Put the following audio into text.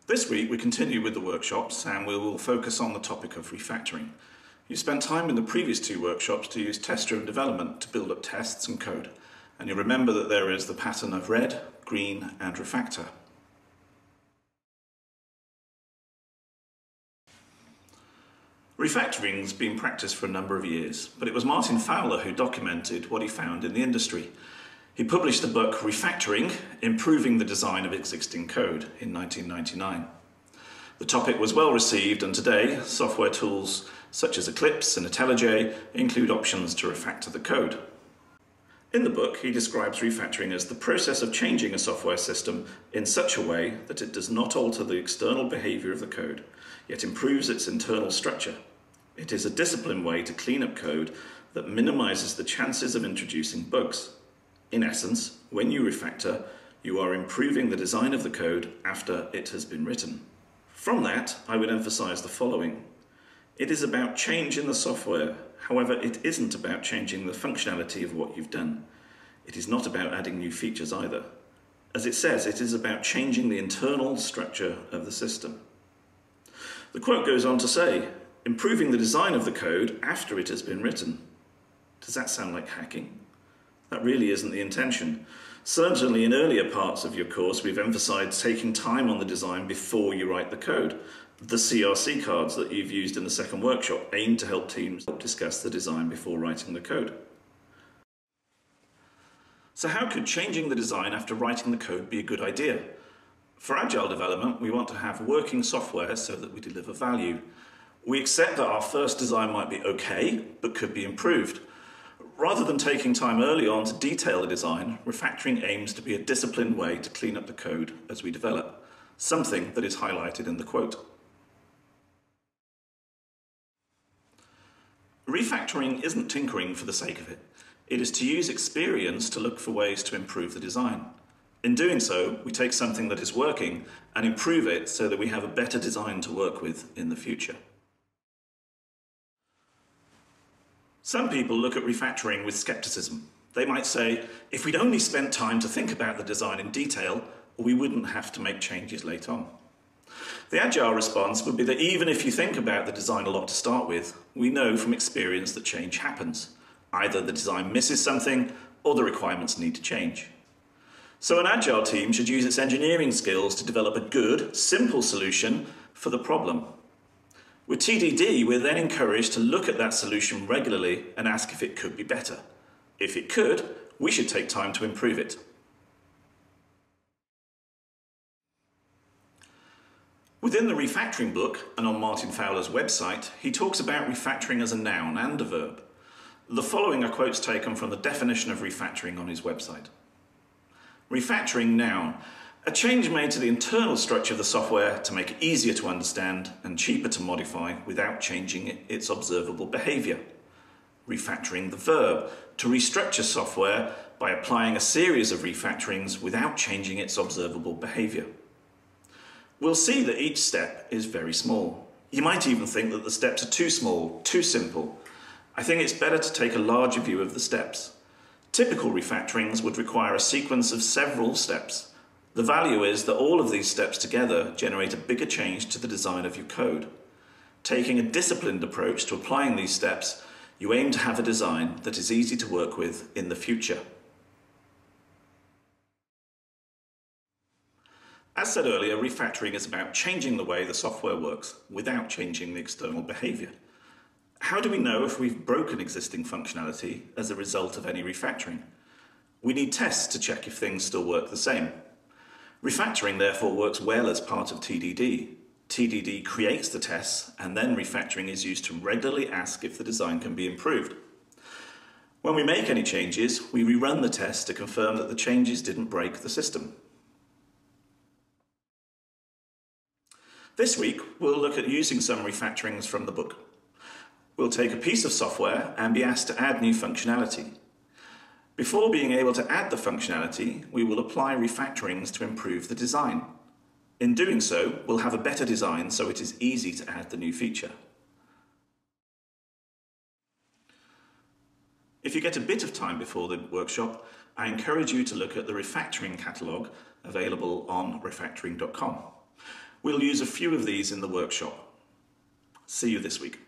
This week we continue with the workshops and we will focus on the topic of refactoring. You spent time in the previous two workshops to use test-driven development to build up tests and code, and you remember that there is the pattern of red, green and refactor. Refactoring has been practiced for a number of years, but it was Martin Fowler who documented what he found in the industry. He published the book Refactoring, Improving the Design of Existing Code in 1999. The topic was well received, and today software tools such as Eclipse and IntelliJ include options to refactor the code. In the book, he describes refactoring as the process of changing a software system in such a way that it does not alter the external behavior of the code, yet improves its internal structure. It is a disciplined way to clean up code that minimizes the chances of introducing bugs. In essence, when you refactor, you are improving the design of the code after it has been written. From that, I would emphasize the following. It is about change in the software. However, it isn't about changing the functionality of what you've done. It is not about adding new features either. As it says, it is about changing the internal structure of the system. The quote goes on to say, improving the design of the code after it has been written. Does that sound like hacking? That really isn't the intention. Certainly in earlier parts of your course, we've emphasized taking time on the design before you write the code. The CRC cards that you've used in the second workshop aim to help teams discuss the design before writing the code. So how could changing the design after writing the code be a good idea? For Agile development, we want to have working software so that we deliver value. We accept that our first design might be okay, but could be improved. Rather than taking time early on to detail the design, refactoring aims to be a disciplined way to clean up the code as we develop, something that is highlighted in the quote. Refactoring isn't tinkering for the sake of it. It is to use experience to look for ways to improve the design. In doing so, we take something that is working and improve it so that we have a better design to work with in the future. Some people look at refactoring with skepticism. They might say, if we'd only spent time to think about the design in detail, we wouldn't have to make changes later on. The Agile response would be that even if you think about the design a lot to start with, we know from experience that change happens. Either the design misses something or the requirements need to change. So an Agile team should use its engineering skills to develop a good, simple solution for the problem. With TDD, we're then encouraged to look at that solution regularly and ask if it could be better. If it could, we should take time to improve it. Within the refactoring book and on Martin Fowler's website, he talks about refactoring as a noun and a verb. The following are quotes taken from the definition of refactoring on his website. Refactoring noun. A change made to the internal structure of the software to make it easier to understand and cheaper to modify without changing its observable behavior. Refactoring the verb. To restructure software by applying a series of refactorings without changing its observable behavior. We'll see that each step is very small. You might even think that the steps are too small, too simple. I think it's better to take a larger view of the steps. Typical refactorings would require a sequence of several steps. The value is that all of these steps together generate a bigger change to the design of your code. Taking a disciplined approach to applying these steps, you aim to have a design that is easy to work with in the future. As said earlier, refactoring is about changing the way the software works without changing the external behavior. How do we know if we've broken existing functionality as a result of any refactoring? We need tests to check if things still work the same. Refactoring therefore works well as part of TDD. TDD creates the tests, and then refactoring is used to regularly ask if the design can be improved. When we make any changes, we rerun the test to confirm that the changes didn't break the system. This week, we'll look at using some refactorings from the book. We'll take a piece of software and be asked to add new functionality. Before being able to add the functionality, we will apply refactorings to improve the design. In doing so, we'll have a better design so it is easy to add the new feature. If you get a bit of time before the workshop, I encourage you to look at the refactoring catalogue available on refactoring.com. We'll use a few of these in the workshop. See you this week.